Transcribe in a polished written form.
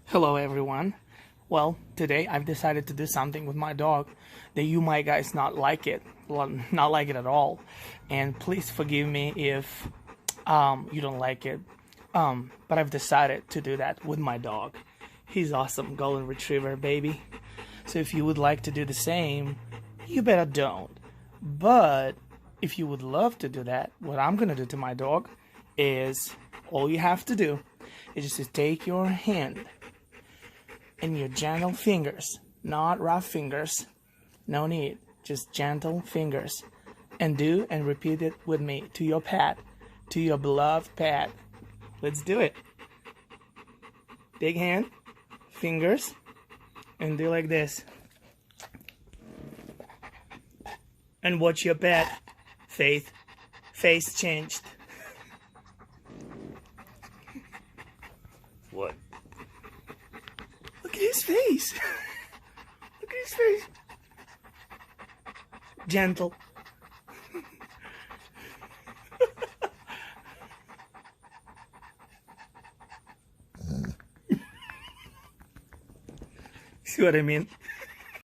Hello everyone. Well, today I've decided to do something with my dog that you might guys not like it. Well, not like it at all. And please forgive me if you don't like it. But I've decided to do that with my dog. He's awesome, golden retriever baby. So if you would like to do the same, you better don't. But if you would love to do that, what I'm gonna do to my dog is all you have to do is just to take your hand and your gentle fingers, not rough fingers, no need, just gentle fingers, and do and repeat it with me to your pet, to your beloved pet. Let's do it. Big hand, fingers, and do like this. And watch your pet face changed. What? Look at his face. Look at his face. Gentle. See what I mean?